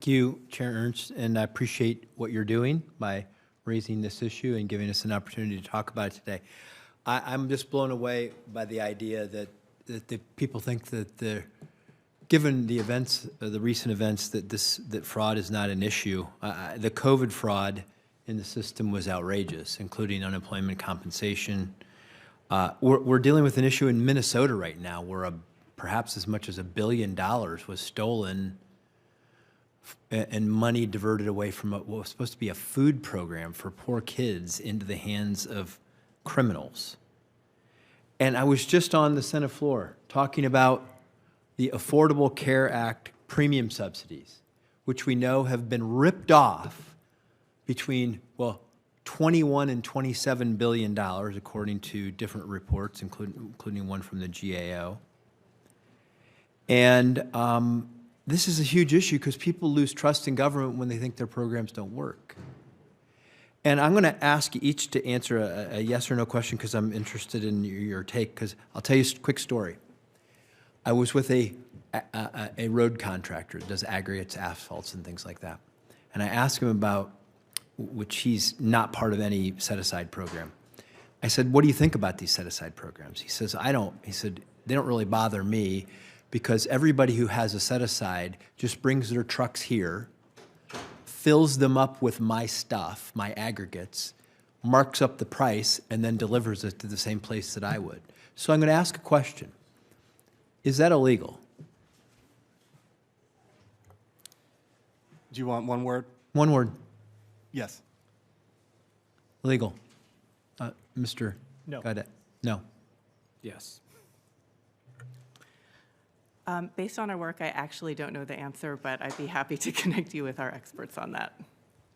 Thank you, Chair Ernst, and I appreciate what you're doing by raising this issue and giving us an opportunity to talk about it today. I'm just blown away by the idea that the people think that given the events, the recent events, that fraud is not an issue. The COVID fraud in the system was outrageous, including unemployment compensation. We're dealing with an issue in Minnesota right now where perhaps as much as $1 billion was stolen and money diverted away from what was supposed to be a food program for poor kids into the hands of criminals. And I was just on the Senate floor talking about the Affordable Care Act premium subsidies, which we know have been ripped off between, well, $21 and $27 billion, according to different reports, including one from the GAO. And this is a huge issue because people lose trust in government when they think their programs don't work. And I'm going to ask you each to answer a yes or no question because I'm interested in your take, because I'll tell you a quick story. I was with a road contractor that does aggregates, asphalts, and things like that. And I asked him about, which he's not part of any set-aside program. I said, what do you think about these set-aside programs? He says, he said, they don't really bother me because everybody who has a set-aside just brings their trucks here, fills them up with my stuff, my aggregates, marks up the price, and then delivers it to the same place that I would. So I'm going to ask a question. Is that illegal? Do you want one word? One word. Yes. Legal. Mr. No. Gaudet. No. Yes. Based on our work, I actually don't know the answer, but I'd be happy to connect you with our experts on that.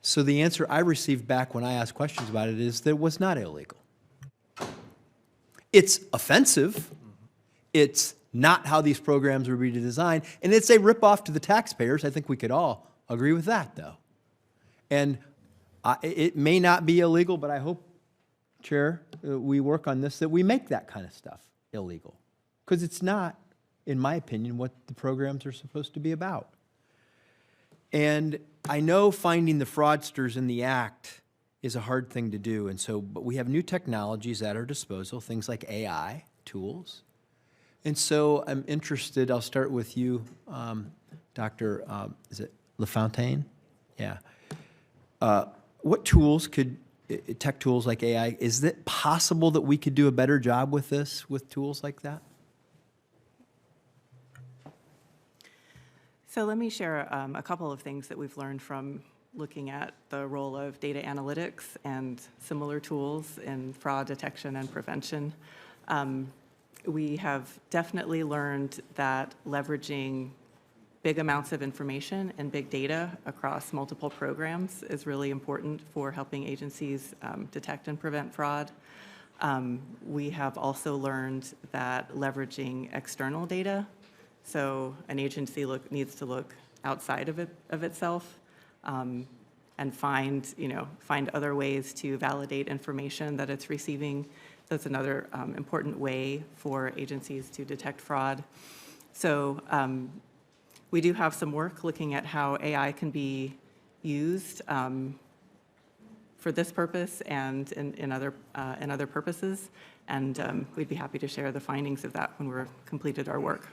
So the answer I received back when I asked questions about it is that it was not illegal. It's offensive. It's not how these programs were redesigned, and it's a ripoff to the taxpayers. I think we could all agree with that, though. And it may not be illegal, but I hope, Chair, we work on this, that we make that kind of stuff illegal. Because it's not, in my opinion, what the programs are supposed to be about. And I know finding the fraudsters in the act is a hard thing to do, and so, but we have new technologies at our disposal, things like AI tools. And so I'm interested, I'll start with you, Dr. Is it LaFontaine? Yeah. What tools could, tech tools like AI, is it possible that we could do a better job with this, with tools like that? So let me share a couple of things that we've learned from looking at the role of data analytics and similar tools in fraud detection and prevention. We have definitely learned that leveraging big amounts of information and big data across multiple programs is really important for helping agencies detect and prevent fraud. We have also learned that leveraging external data, so an agency needs to look outside of itself and find other ways to validate information that it's receiving. That's another important way for agencies to detect fraud. So we do have some work looking at how AI can be used for this purpose and in other purposes, and we'd be happy to share the findings of that when we're completed our work.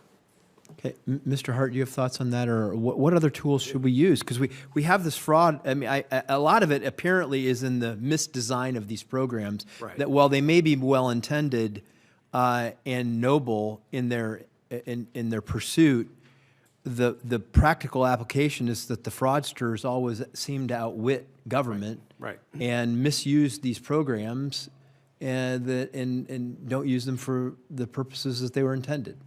Okay, Mr. Hart, do you have thoughts on that, or what other tools should we use? Because we have this fraud. I mean, a lot of it apparently is in the misdesign of these programs. Right. That while they may be well intended and noble in their pursuit, the practical application is that the fraudsters always seem to outwit government, Right. and misuse these programs and don't use them for the purposes that they were intended.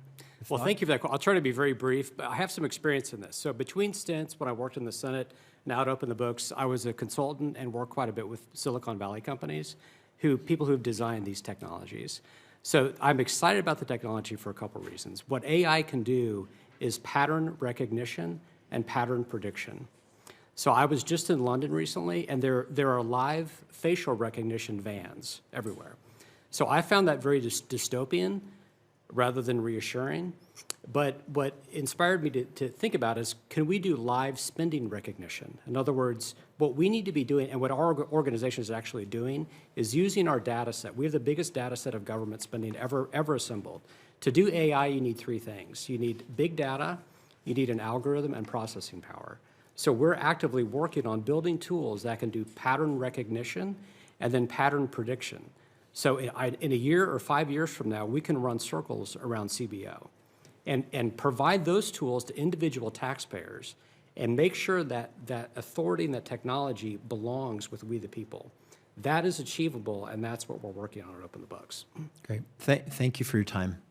Well, thank you for that. I'll try to be very brief, but I have some experience in this. So between stints, when I worked in the Senate, now to open the books, I was a consultant and worked quite a bit with Silicon Valley companies, people who've designed these technologies. So I'm excited about the technology for a couple of reasons. What AI can do is pattern recognition and pattern prediction. So I was just in London recently, and there are live facial recognition vans everywhere. So I found that very dystopian. rather than reassuring. But what inspired me to think about is, can we do live spending recognition? In other words, what we need to be doing, and what our organization is actually doing, is using our data set. We have the biggest data set of government spending ever assembled. To do AI, you need three things. You need big data, you need an algorithm, and processing power. So we're actively working on building tools that can do pattern recognition and then pattern prediction. So in a year or 5 years from now, we can run circles around CBO and provide those tools to individual taxpayers and make sure that that authority and that technology belongs with we the people. That is achievable, and that's what we're working on at Open the Books. Great. Thank you for your time.